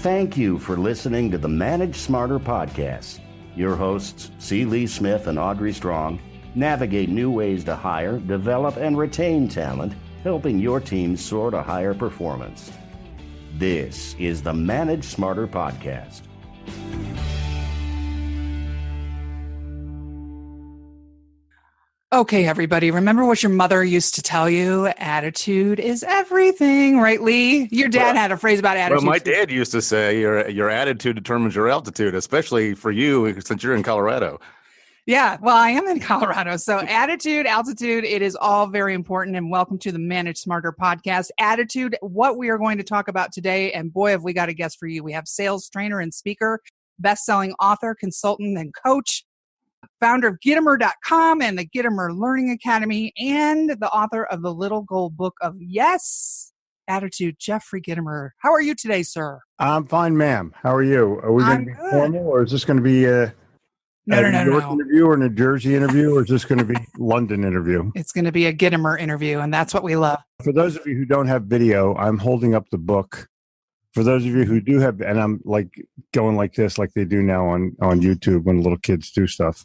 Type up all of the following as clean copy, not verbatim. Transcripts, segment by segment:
Thank you for listening to the Manage Smarter podcast. Your hosts, C. Lee Smith and Audrey Strong, navigate new ways to hire, develop, and retain talent, helping your team soar to higher performance. This is the Manage Smarter podcast. Okay, everybody, remember what your mother used to tell you? Attitude is everything, right, Lee? Your dad had a phrase about attitude. Well, my dad used to say your attitude determines your altitude, especially for you since you're in Colorado. Yeah, well, I am in Colorado. So attitude, altitude, it is all very important. And welcome to the Manage Smarter podcast. Attitude, what we are going to talk about today. And boy, have we got a guest for you. We have sales trainer and speaker, best-selling author, consultant, and coach, founder of Gitomer.com and the Gitomer Learning Academy, and the author of the Little Gold Book of Yes, Attitude, Jeffrey Gitomer. How are you today, sir? I'm fine, ma'am. How are you? Are we going to be formal, or is this going to be a New York interview or a New Jersey interview, or is this going to be London interview? It's going to be a Gitomer interview, and that's what we love. For those of you who don't have video, I'm holding up the book. For those of you who do have, and I'm like going like this, like they do now on YouTube when little kids do stuff.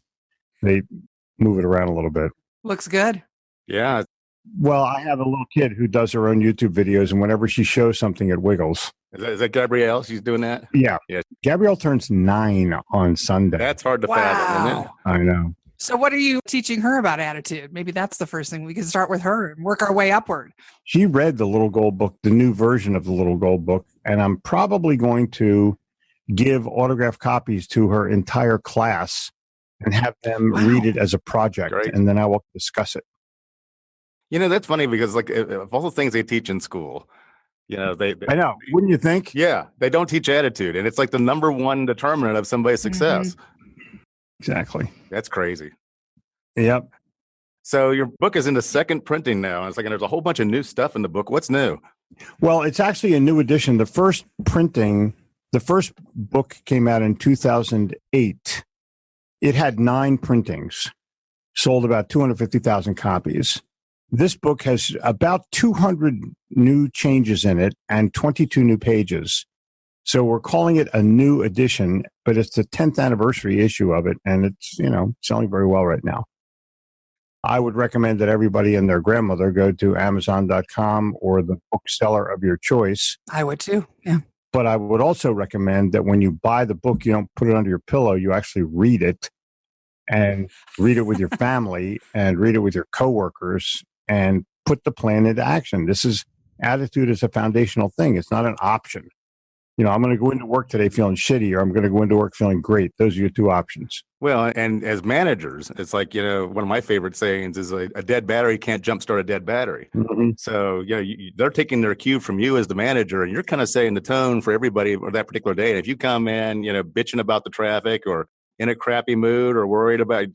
They move it around a little bit. Looks good. Yeah. Well, I have a little kid who does her own YouTube videos, and whenever she shows something, it wiggles. Is that Gabrielle? She's doing that? Yeah. Gabrielle turns 9 on Sunday. That's hard to fathom, isn't it? I know. So what are you teaching her about attitude? Maybe that's the first thing. We can start with her and work our way upward. She read the Little Gold Book, the new version of the Little Gold Book, and I'm probably going to give autographed copies to her entire class and have them read it as a project. Great. And then I will discuss it. You know, that's funny because like of all the things they teach in school, you know, I know, wouldn't you think? Yeah, they don't teach attitude, and it's like the number one determinant of somebody's success. Exactly. That's crazy. Yep. So your book is into second printing now. It's like, and there's a whole bunch of new stuff in the book. What's new? Well, it's actually a new edition. The first book came out in 2008. It had 9 printings, sold about 250,000 copies. This book has about 200 new changes in it and 22 new pages. So we're calling it a new edition, but it's the 10th anniversary issue of it, and it's, selling very well right now. I would recommend that everybody and their grandmother go to Amazon.com or the bookseller of your choice. I would too, yeah. But I would also recommend that when you buy the book, you don't put it under your pillow. You actually read it, and read it with your family and read it with your coworkers and put the plan into action. Attitude is a foundational thing. It's not an option. I'm going to go into work today feeling shitty, or I'm going to go into work feeling great. Those are your 2 options. Well, and as managers, it's like, one of my favorite sayings is a dead battery can't jumpstart a dead battery. Mm-hmm. So, they're taking their cue from you as the manager, and you're kind of setting the tone for everybody for that particular day. And if you come in, bitching about the traffic or in a crappy mood or worried about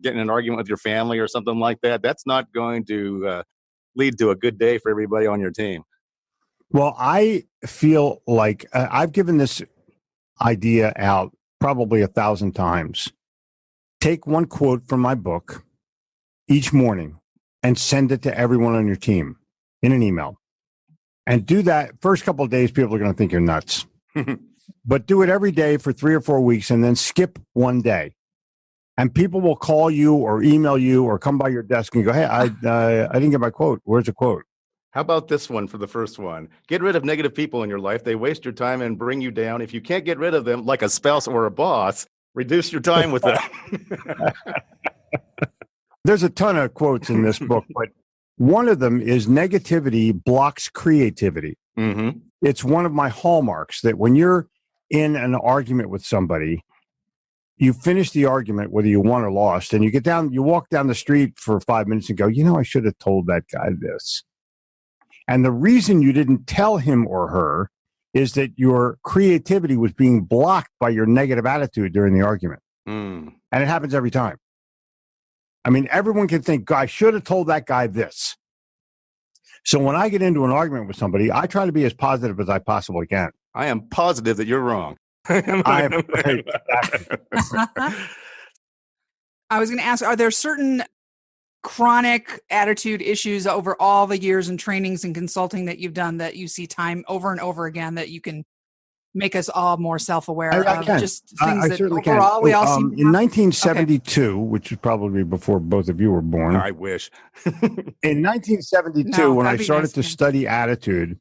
getting an argument with your family or something like that, that's not going to lead to a good day for everybody on your team. Well, I feel like I've given this idea out probably 1,000 times. Take one quote from my book each morning and send it to everyone on your team in an email. And do that. First couple of days, people are going to think you're nuts. But do it every day for 3 or 4 weeks, and then skip one day. And people will call you or email you or come by your desk and go, hey, I didn't get my quote. Where's the quote? How about this one for the first one? Get rid of negative people in your life. They waste your time and bring you down. If you can't get rid of them, like a spouse or a boss, reduce your time with them. There's a ton of quotes in this book, but one of them is negativity blocks creativity. Mm-hmm. It's one of my hallmarks that when you're in an argument with somebody, you finish the argument, whether you won or lost, and you walk down the street for 5 minutes and go, I should have told that guy this. And the reason you didn't tell him or her is that your creativity was being blocked by your negative attitude during the argument. And it happens every time. I mean, everyone can think, I should have told that guy this. So when I get into an argument with somebody, I try to be as positive as I possibly can. I am positive that you're wrong. I am. Exactly. I was going to ask, are there certain chronic attitude issues over all the years and trainings and consulting that you've done that you see time over and over again that you can make us all more self-aware I of can. just things I that certainly overall can. we all seem in 1972, which is probably before both of you were born. I wish. In 1972, No, when I that'd be started nice, to yeah. study attitude,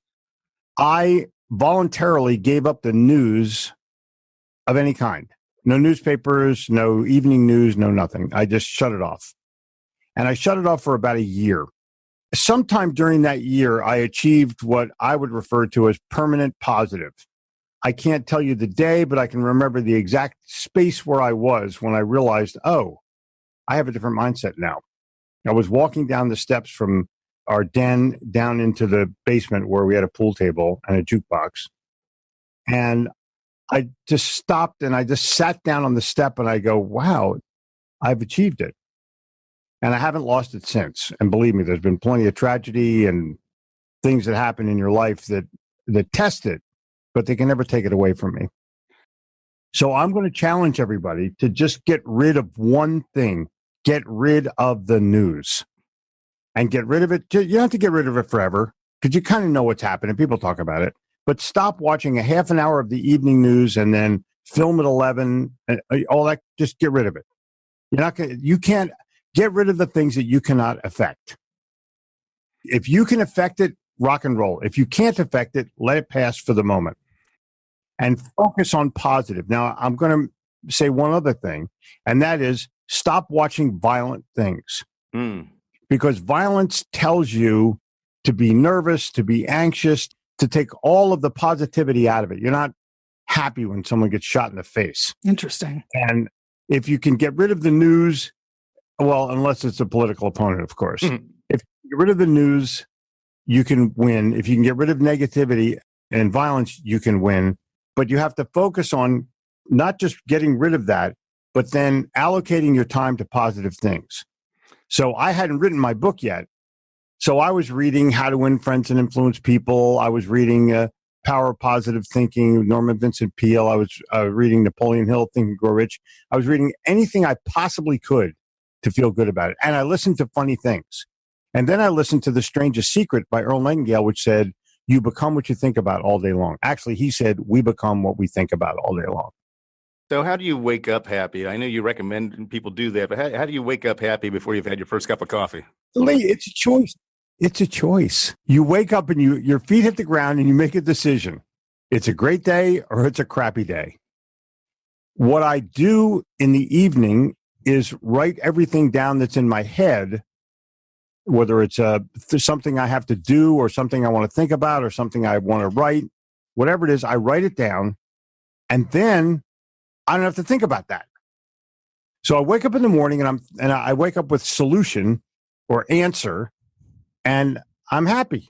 I voluntarily gave up the news of any kind. No newspapers, no evening news, no nothing. I just shut it off. And I shut it off for about a year. Sometime during that year, I achieved what I would refer to as permanent positive. I can't tell you the day, but I can remember the exact space where I was when I realized, oh, I have a different mindset now. I was walking down the steps from our den down into the basement where we had a pool table and a jukebox. And I just stopped and I just sat down on the step and I go, wow, I've achieved it. And I haven't lost it since. And believe me, there's been plenty of tragedy and things that happen in your life that test it, but they can never take it away from me. So I'm going to challenge everybody to just get rid of one thing. Get rid of the news and get rid of it. You don't have to get rid of it forever because you kind of know what's happening. People talk about it, but stop watching a half an hour of the evening news and then film at 11 and all that. Just get rid of it. You can't get rid of the things that you cannot affect. If you can affect it, rock and roll. If you can't affect it, let it pass for the moment and focus on positive. Now, I'm going to say one other thing, and that is stop watching violent things because violence tells you to be nervous, to be anxious, to take all of the positivity out of it. You're not happy when someone gets shot in the face. Interesting. And if you can get rid of the news, well, unless it's a political opponent, of course. If you get rid of the news, you can win. If you can get rid of negativity and violence, you can win. But you have to focus on not just getting rid of that, but then allocating your time to positive things. So I hadn't written my book yet. So I was reading How to Win Friends and Influence People. I was reading Power of Positive Thinking, Norman Vincent Peale. I was reading Napoleon Hill, Think and Grow Rich. I was reading anything I possibly could to feel good about it. And I listened to funny things. And then I listened to The Strangest Secret by Earl Nightingale, which said, you become what you think about all day long. Actually, he said, we become what we think about all day long. So how do you wake up happy? I know you recommend people do that, but how do you wake up happy before you've had your first cup of coffee? Lee, it's a choice. It's a choice. You wake up and your feet hit the ground and you make a decision. It's a great day or it's a crappy day. What I do in the evening is write everything down that's in my head, whether it's something I have to do or something I want to think about or something I want to write, whatever it is, I write it down and then I don't have to think about that. So I wake up in the morning and I wake up with solution or answer and I'm happy.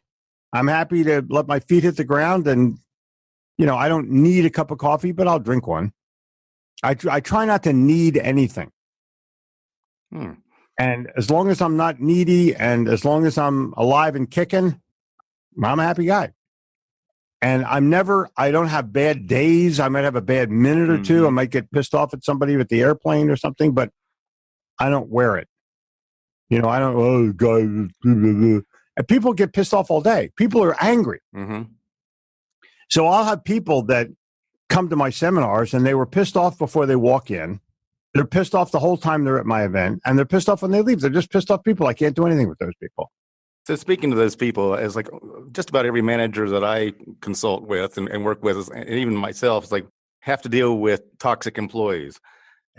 I'm happy to let my feet hit the ground and, I don't need a cup of coffee, but I'll drink one. I try not to need anything. And as long as I'm not needy and as long as I'm alive and kicking, I'm a happy guy. And I don't have bad days. I might have a bad minute or two. I might get pissed off at somebody with the airplane or something, but I don't wear it. I don't, oh, God. And people get pissed off all day. People are angry. So I'll have people that come to my seminars and they were pissed off before they walk in. They're pissed off the whole time they're at my event, and they're pissed off when they leave. They're just pissed off people. I can't do anything with those people. So speaking to those people, as like just about every manager that I consult with and work with, and even myself, is like have to deal with toxic employees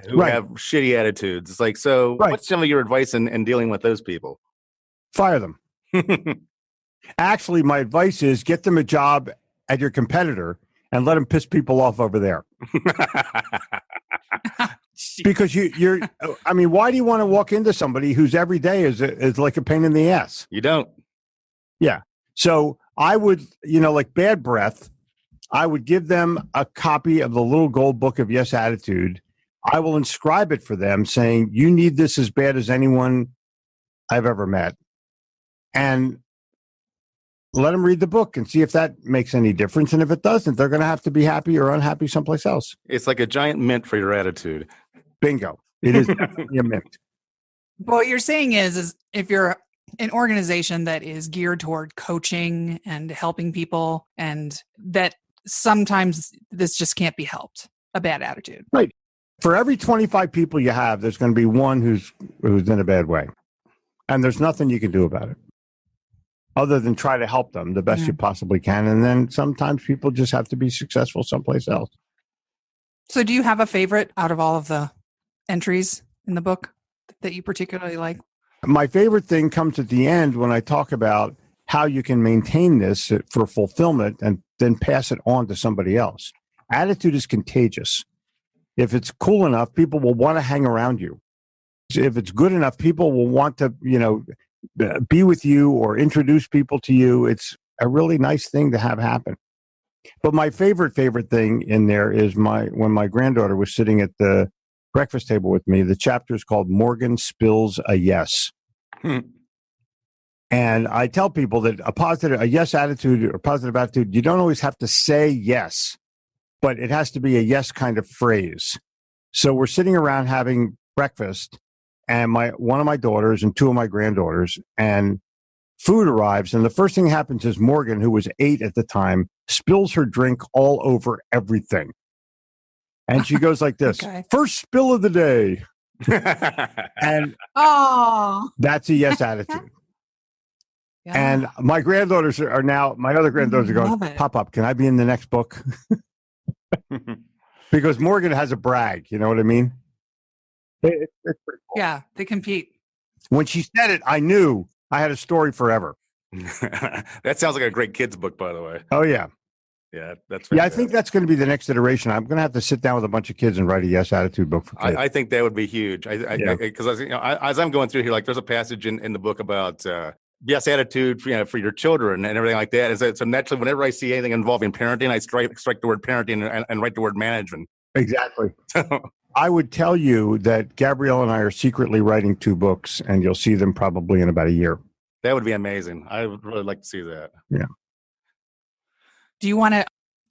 who have shitty attitudes. It's like, so what's some of your advice in dealing with those people? Fire them. Actually, my advice is get them a job at your competitor and let them piss people off over there. Because why do you want to walk into somebody whose every day is like a pain in the ass? You don't. Yeah. So I would, like bad breath, I would give them a copy of the little gold book of Yes Attitude. I will inscribe it for them saying, you need this as bad as anyone I've ever met. And let them read the book and see if that makes any difference. And if it doesn't, they're going to have to be happy or unhappy someplace else. It's like a giant mint for your attitude. Bingo. It is definitely a mint. But what you're saying is if you're an organization that is geared toward coaching and helping people and that sometimes this just can't be helped, a bad attitude. Right. For every 25 people you have, there's going to be one who's in a bad way. And there's nothing you can do about it other than try to help them the best you possibly can. And then sometimes people just have to be successful someplace else. So do you have a favorite out of all of the entries in the book that you particularly like? My favorite thing comes at the end when I talk about how you can maintain this for fulfillment and then pass it on to somebody else. Attitude is contagious. If it's cool enough, people will want to hang around you. If it's good enough, people will want to, be with you or introduce people to you. It's a really nice thing to have happen. But my favorite thing in there is when my granddaughter was sitting at the breakfast table with me. The chapter is called Morgan Spills a Yes. And I tell people that a yes attitude or positive attitude, you don't always have to say yes, but it has to be a yes kind of phrase. So we're sitting around having breakfast, and one of my daughters and two of my granddaughters, and food arrives, and the first thing happens is Morgan, who was 8 at the time, spills her drink all over everything. And she goes like this, okay. First spill of the day. And that's a yes attitude. Yeah. And my granddaughters are now, my other granddaughters are going, Pop, can I be in the next book? Because Morgan has a brag, you know what I mean? It's pretty cool. Yeah, they compete. When she said it, I knew I had a story forever. That sounds like a great kid's book, by the way. Oh, yeah. Yeah, that's fantastic. Yeah, I think that's going to be the next iteration. I'm going to have to sit down with a bunch of kids and write a yes attitude book for kids. I think that would be huge. Because as I'm going through here, like there's a passage in the book about yes attitude for your children and everything like that. So naturally, whenever I see anything involving parenting, I strike the word parenting and write the word management. Exactly. I would tell you that Gabrielle and I are secretly writing 2 books, and you'll see them probably in about a year. That would be amazing. I would really like to see that. Yeah. Do you want to,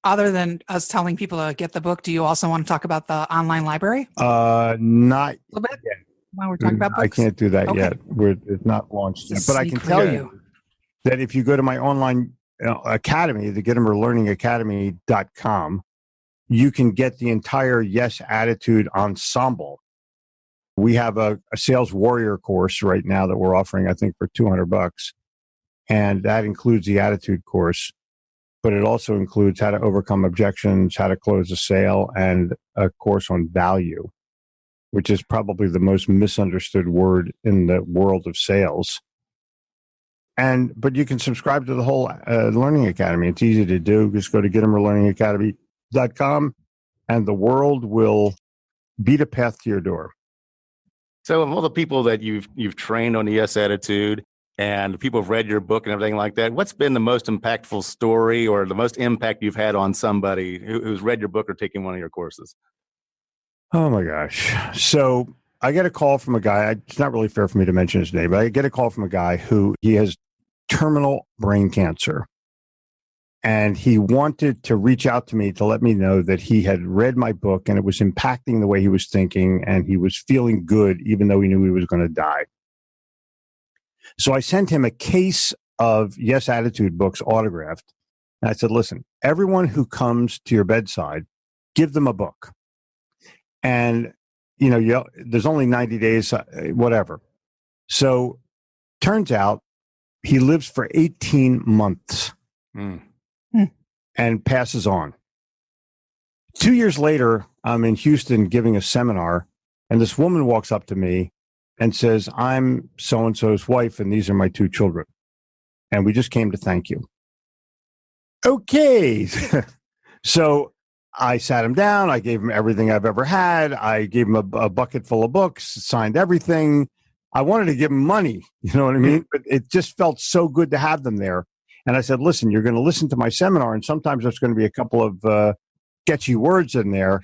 other than us telling people to get the book, do you also want to talk about the online library? Not a little bit yet. While we're talking about books? I can't do that yet. It's not launched yet. But I can tell you that if you go to my online academy, the Gitomer Learning Academy.com, you can get the entire Yes Attitude ensemble. We have a sales warrior course right now that we're offering, I think, for $200. And that includes the attitude course. But it also includes how to overcome objections, how to close a sale, and a course on value, which is probably the most misunderstood word in the world of sales. But you can subscribe to the whole Learning Academy. It's easy to do. Just go to GitomerLearningAcademy.com, and the world will beat a path to your door. So, of all the people that you've trained on the Yes Attitude, and people have read your book and everything like that, what's been the most impactful story or the most impact you've had on somebody who's read your book or taken one of your courses? Oh, my gosh. So I get a call from a guy. It's not really fair for me to mention his name, but I get a call from a guy he has terminal brain cancer. And he wanted to reach out to me to let me know that he had read my book and it was impacting the way he was thinking, and he was feeling good even though he knew he was going to die. So I sent him a case of Yes Attitude books autographed. And I said, listen, everyone who comes to your bedside, give them a book. And, there's only 90 days, whatever. So turns out he lives for 18 months and passes on. 2 years later, I'm in Houston giving a seminar, and this woman walks up to me and says, I'm so-and-so's wife, and these are my 2 children. And we just came to thank you. Okay. So I sat him down. I gave him everything I've ever had. I gave him a bucket full of books, signed everything. I wanted to give him money. You know what I mean? But it just felt so good to have them there. And I said, listen, you're going to listen to my seminar, and sometimes there's going to be a couple of sketchy words in there.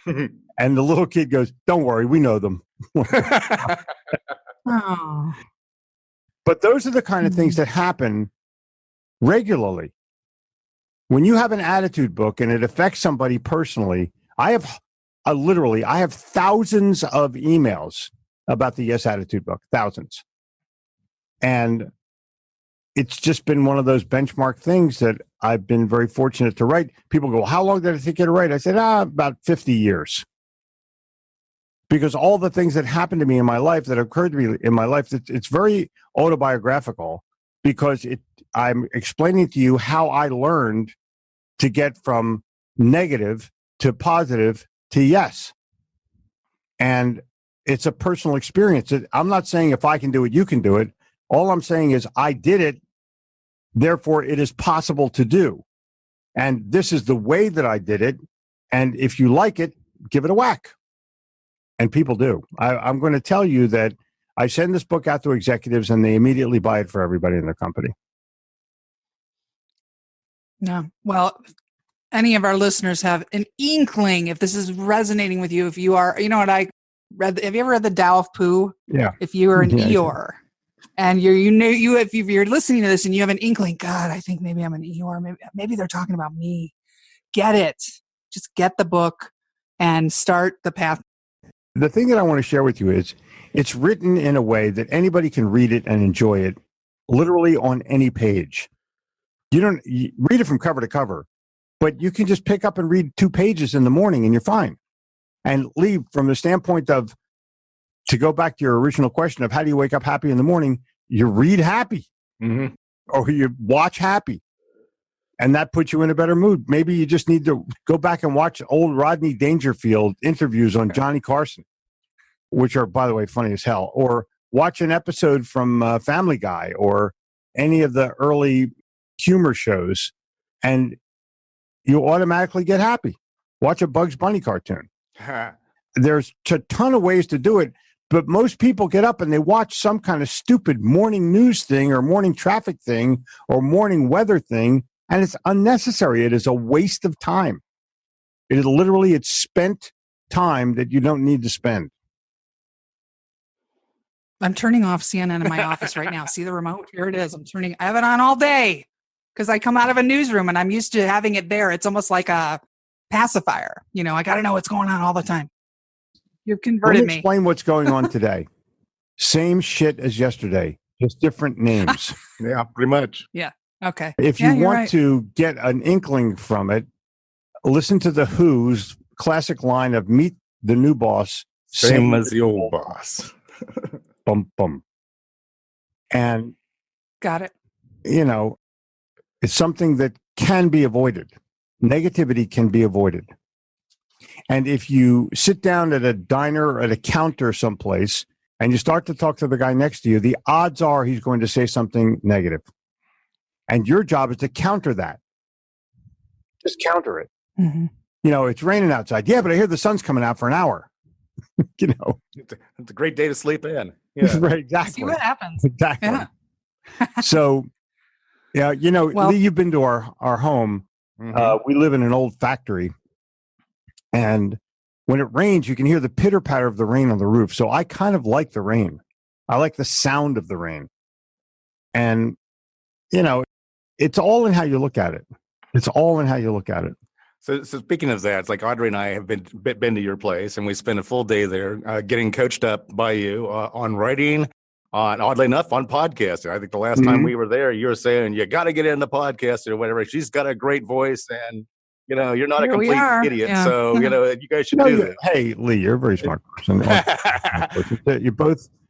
And the little kid goes, don't worry, we know them. Oh. But those are the kind of things that happen regularly. When you have an attitude book and it affects somebody personally, I have thousands of emails about the Yes Attitude book, thousands. And it's just been one of those benchmark things that I've been very fortunate to write. People go, how long did it take you to write? I said, about 50 years. Because all the things that happened to me in my life, that occurred to me in my life, it's very autobiographical, because I'm explaining to you how I learned to get from negative to positive to yes. And it's a personal experience. I'm not saying if I can do it, you can do it. All I'm saying is I did it, therefore it is possible to do. And this is the way that I did it. And if you like it, give it a whack. And people do. I'm going to tell you that I send this book out to executives and they immediately buy it for everybody in their company. No. Well, any of our listeners have an inkling if this is resonating with you, if you are, you know what I read, have you ever read The Tao of Pooh? Yeah. If you are an Eeyore and if you're listening to this and you have an inkling, God, I think maybe I'm an Eeyore. Maybe they're talking about me. Get it. Just get the book and start the path. The thing that I want to share with you is it's written in a way that anybody can read it and enjoy it literally on any page. You read it from cover to cover, but you can just pick up and read 2 pages in the morning and you're fine. And leave from the standpoint of, to go back to your original question of how do you wake up happy in the morning, you read happy or you watch happy. And that puts you in a better mood. Maybe you just need to go back and watch old Rodney Dangerfield interviews on Johnny Carson, which are, by the way, funny as hell. Or watch an episode from Family Guy or any of the early humor shows, and you automatically get happy. Watch a Bugs Bunny cartoon. There's a ton of ways to do it, but most people get up and they watch some kind of stupid morning news thing or morning traffic thing or morning weather thing. And it's unnecessary. It is a waste of time. It is literally, it's spent time that you don't need to spend. I'm turning off CNN in my office right now. See the remote? Here it is. I have it on all day because I come out of a newsroom and I'm used to having it there. It's almost like a pacifier. You know, I got to know what's going on all the time. You've converted me. Explain what's going on today. Same shit as yesterday, just different names. Yeah, pretty much. Yeah. Okay. If you want to get an inkling from it, listen to the Who's classic line of "Meet the new boss, same as the old boss." Bum bum. And got it. You know, it's something that can be avoided. Negativity can be avoided. And if you sit down at a diner or at a counter someplace and you start to talk to the guy next to you, the odds are he's going to say something negative. And your job is to counter that. Just counter it. Mm-hmm. You know, it's raining outside. Yeah, but I hear the sun's coming out for an hour. You know, it's a great day to sleep in. Yeah, right. Exactly. See what happens. Exactly. Yeah. So, yeah, you know, well, Lee, you've been to our home. Mm-hmm. We live in an old factory, and when it rains, you can hear the pitter patter of the rain on the roof. So I kind of like the rain. I like the sound of the rain, and you know, it's all in how you look at it. It's all in how you look at it. So speaking of that, it's like Audrey and I have been to your place, and we spent a full day there getting coached up by you on writing, on oddly enough, on podcasting. I think the last time we were there, you were saying you got to get into podcasting or whatever. She's got a great voice, and you know you're not a complete idiot. Yeah. So you know you guys should do this. Hey, Lee, you're a very smart person.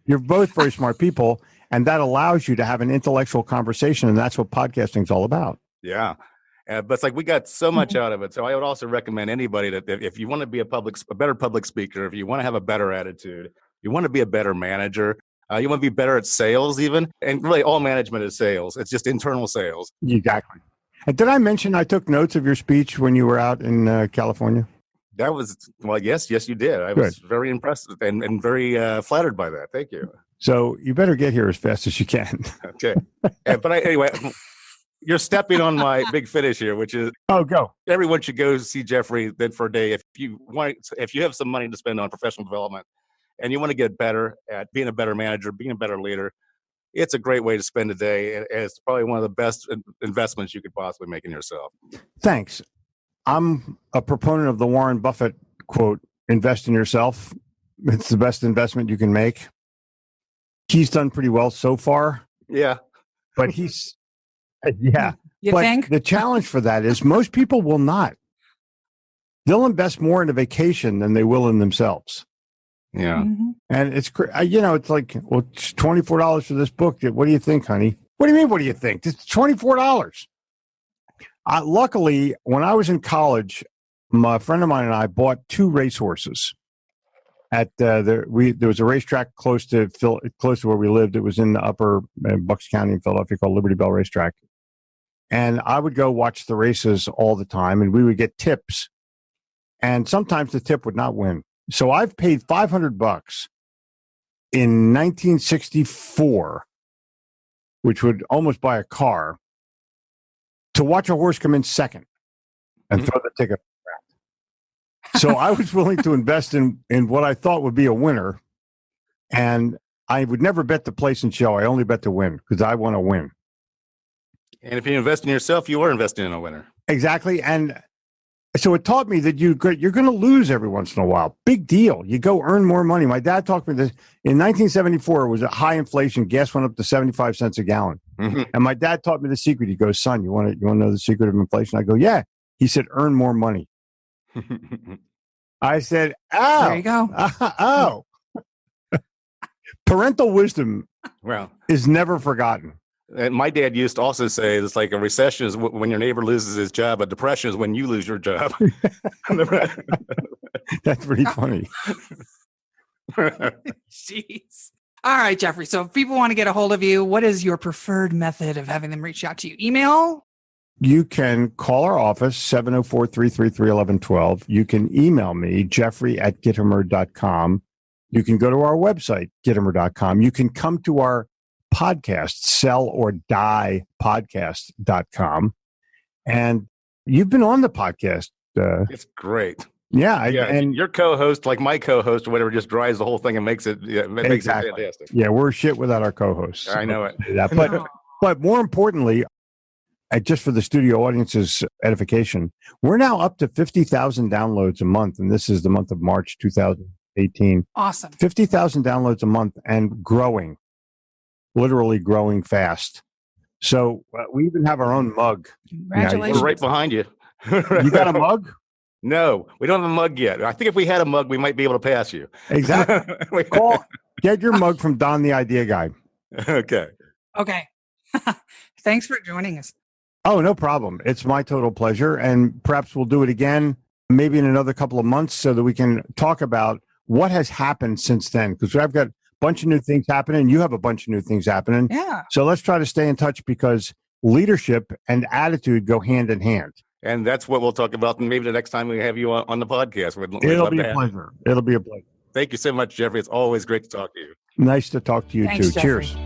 You're both very smart people, and that allows you to have an intellectual conversation, and that's what podcasting is all about. Yeah. But it's like we got so much out of it. So I would also recommend anybody that if you want to be a better public speaker, if you want to have a better attitude, you want to be a better manager, you want to be better at sales even, and really all management is sales. It's just internal sales. Exactly. And did I mention I took notes of your speech when you were out in California? That was, well, yes, you did. I was very impressed and very flattered by that. Thank you. So you better get here as fast as you can. Okay. But anyway, you're stepping on my big finish here, which is go. Everyone should go see Jeffrey then for a day if you have some money to spend on professional development and you want to get better at being a better manager, being a better leader. It's a great way to spend a day. It's probably one of the best investments you could possibly make in yourself. Thanks. I'm a proponent of the Warren Buffett quote, invest in yourself. It's the best investment you can make. He's done pretty well so far. Yeah. But he's, yeah. You but think? The challenge for that is most people will not. They'll invest more in a vacation than they will in themselves. Yeah. Mm-hmm. And it's, it's like, well, it's $24 for this book. What do you think, honey? What do you mean, what do you think? It's $24. Luckily, when I was in college, my friend of mine and I bought 2 racehorses. There was a racetrack close to where we lived. It was in the upper Bucks County in Philadelphia called Liberty Bell Racetrack. And I would go watch the races all the time, and we would get tips. And sometimes the tip would not win. So I've paid $500 in 1964, which would almost buy a car, to watch a horse come in second and throw the ticket. So I was willing to invest in what I thought would be a winner. And I would never bet the place and show. I only bet to win because I want to win. And if you invest in yourself, you are investing in a winner. Exactly. And so it taught me that you're going to lose every once in a while. Big deal. You go earn more money. My dad taught me this. In 1974, it was a high inflation. Gas went up to 75 cents a gallon. Mm-hmm. And my dad taught me the secret. He goes, son, you want to know the secret of inflation? I go, yeah. He said, earn more money. I said, oh. There you go. Oh. Parental wisdom is never forgotten. And my dad used to also say it's like a recession is when your neighbor loses his job. A depression is when you lose your job. That's pretty funny. Jeez. All right, Jeffrey. So if people want to get a hold of you, what is your preferred method of having them reach out to you? Email? You can call our office, 704-333-1112. You can email me, jeffrey@gitomer.com. You can go to our website, gitomer.com. You can come to our podcast, selloRdiepodcast.com. And you've been on the podcast. It's great. Yeah. And your co-host, like my co-host or whatever, just drives the whole thing and makes it fantastic. Yeah, we're shit without our co-hosts. I know it. But more importantly, just for the studio audience's edification, we're now up to 50,000 downloads a month. And this is the month of March 2018. Awesome. 50,000 downloads a month and growing. Literally growing fast. So we even have our own mug. Congratulations. We're right behind you. You got a mug? No, we don't have a mug yet. I think if we had a mug, we might be able to pass you. Exactly. Get your mug from Don the Idea Guy. Okay. Thanks for joining us. Oh, no problem. It's my total pleasure. And perhaps we'll do it again, maybe in another couple of months so that we can talk about what has happened since then. Because I've got bunch of new things happening. You have a bunch of new things happening. Yeah. So let's try to stay in touch because leadership and attitude go hand in hand. And that's what we'll talk about maybe the next time we have you on the podcast. It'll be a pleasure. It'll be a pleasure. Thank you so much, Jeffrey. It's always great to talk to you. Nice to talk to you too. Jeffrey. Cheers.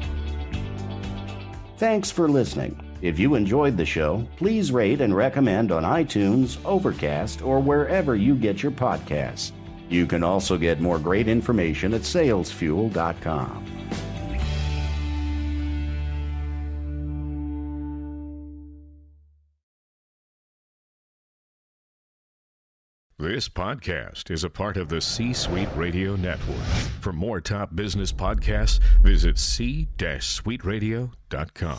Thanks for listening. If you enjoyed the show, please rate and recommend on iTunes, Overcast, or wherever you get your podcasts. You can also get more great information at salesfuel.com. This podcast is a part of the C-Suite Radio Network. For more top business podcasts, visit c-suiteradio.com.